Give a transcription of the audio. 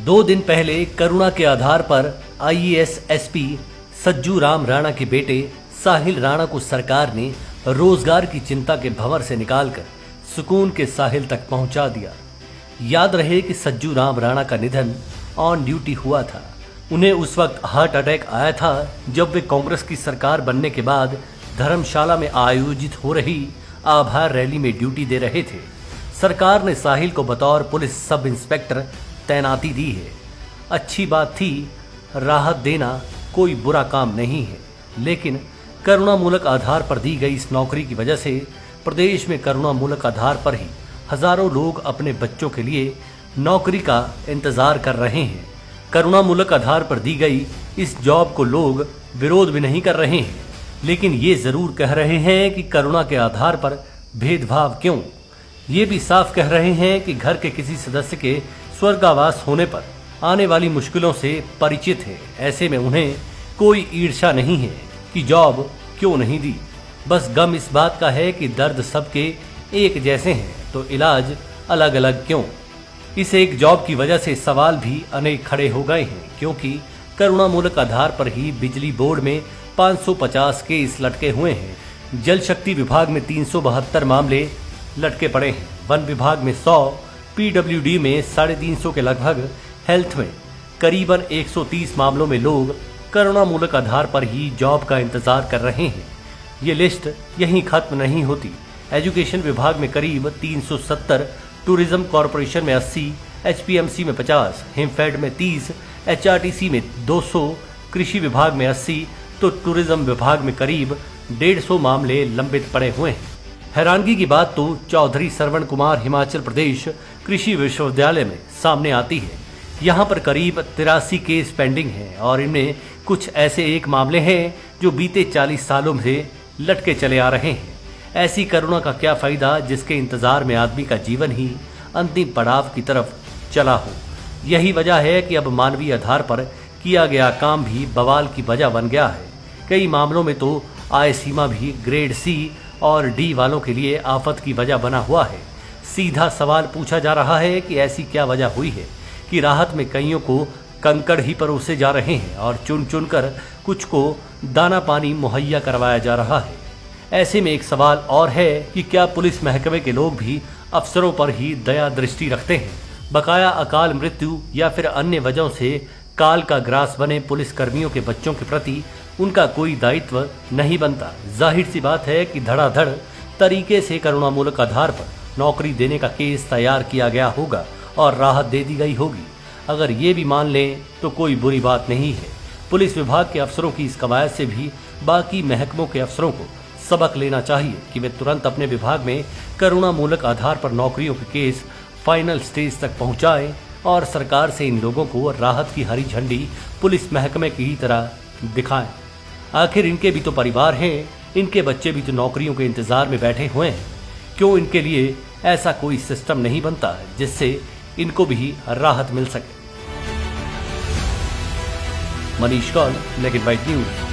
2 दिन पहले करुणा के आधार पर आईएएस एसपी सज्जू राम राणा के बेटे साहिल राणा को सरकार ने रोजगार की चिंता के भंवर से निकालकर सुकून के साहिल तक पहुंचा दिया। याद रहे कि सज्जू राम राणा का निधन ऑन ड्यूटी हुआ था। उन्हें उस वक्त हार्ट अटैक आया था जब वे कांग्रेस की सरकार बनने के बाद धर्मशाला में आयोजित हो रही आभार रैली में ड्यूटी दे रहे थे। सरकार ने साहिल को बतौर पुलिस सब इंस्पेक्टर तैनाती दी है। अच्छी बात थी, राहत देना कोई बुरा काम नहीं है, लेकिन करुणामूलक आधार पर दी गई इस नौकरी की वजह से प्रदेश में करुणामूलक आधार पर ही हजारों लोग अपने बच्चों के लिए नौकरी का इंतजार कर रहे हैं। करुणामूलक आधार पर दी गई इस जॉब को लोग विरोध भी नहीं कर रहे हैं, लेकिन ये जरूर कह रहे हैं कि करुणा के आधार पर भेदभाव क्यों। ये भी साफ कह रहे हैं कि घर के किसी सदस्य के स्वर्गावास होने पर आने वाली मुश्किलों से परिचित है। ऐसे में उन्हें कोई ईर्ष्या नहीं है कि जॉब क्यों नहीं दी। बस गम इस बात का है कि दर्द सबके एक जैसे हैं तो इलाज अलग अलग क्यों। इस एक जॉब की वजह से सवाल भी अनेक खड़े हो गए हैं, क्योंकि करुणामूलक आधार पर ही बिजली बोर्ड में 550 केस लटके हुए हैं। जल शक्ति विभाग में 372 मामले लटके पड़े हैं। वन विभाग में 100, पीडब्ल्यूडी में 350 के लगभग, हेल्थ में करीबन 130 मामलों में लोग करुणामूलक आधार पर ही जॉब का इंतजार कर रहे हैं। ये लिस्ट यहीं खत्म नहीं होती। एजुकेशन विभाग में करीब 370, टूरिज्म कॉरपोरेशन में 80, एचपीएमसी में 50, हिमफेड में 30, एचआरटीसी में 200, कृषि विभाग में 80 तो टूरिज्म विभाग में करीब 150 मामले लंबित पड़े हुए हैं। हैरानगी की बात तो चौधरी श्रवण कुमार हिमाचल प्रदेश कृषि विश्वविद्यालय में सामने आती है। यहाँ पर करीब 83 केस पेंडिंग हैं और इनमें कुछ ऐसे एक मामले हैं जो बीते 40 सालों से लटके चले आ रहे हैं। ऐसी करुणा का क्या फायदा जिसके इंतजार में आदमी का जीवन ही अंतिम पड़ाव की तरफ चला हो। यही वजह है कि अब मानवीय आधार पर किया गया काम भी बवाल की वजह बन गया है। कई मामलों में तो आय सीमा भी ग्रेड सी और डी वालों के लिए आफत की वजह बना हुआ है। सीधा सवाल पूछा जा रहा है कि ऐसी क्या वजह हुई है कि राहत में कईयों को कंकड़ ही परोसे जा रहे हैं और चुन चुन कर कुछ को दाना पानी मुहैया करवाया जा रहा है। ऐसे में एक सवाल और है कि क्या पुलिस महकमे के लोग भी अफसरों पर ही दया दृष्टि रखते हैं। बकाया अकाल मृत्यु या फिर अन्य वजहों से काल का ग्रास बने पुलिस कर्मियों के बच्चों के प्रति उनका कोई दायित्व नहीं बनता। जाहिर सी बात है कि धड़ाधड़ तरीके से करुणामूलक आधार पर नौकरी देने का केस तैयार किया गया होगा और राहत दे दी गई होगी। अगर ये भी मान लें तो कोई बुरी बात नहीं है। पुलिस विभाग के अफसरों की इस कवायद से भी बाकी महकमों के अफसरों को सबक लेना चाहिए कि वे तुरंत अपने विभाग में करुणामूलक आधार पर नौकरियों के केस फाइनल स्टेज तक पहुंचाएं और सरकार से इन लोगों को राहत की हरी झंडी पुलिस महकमे की तरह दिखाएं। आखिर इनके भी तो परिवार हैं, इनके बच्चे भी तो नौकरियों के इंतजार में बैठे हुए हैं। क्यों इनके लिए ऐसा कोई सिस्टम नहीं बनता जिससे इनको भी राहत मिल सके। मनीष कौल, लेकिन बाइट न्यूज।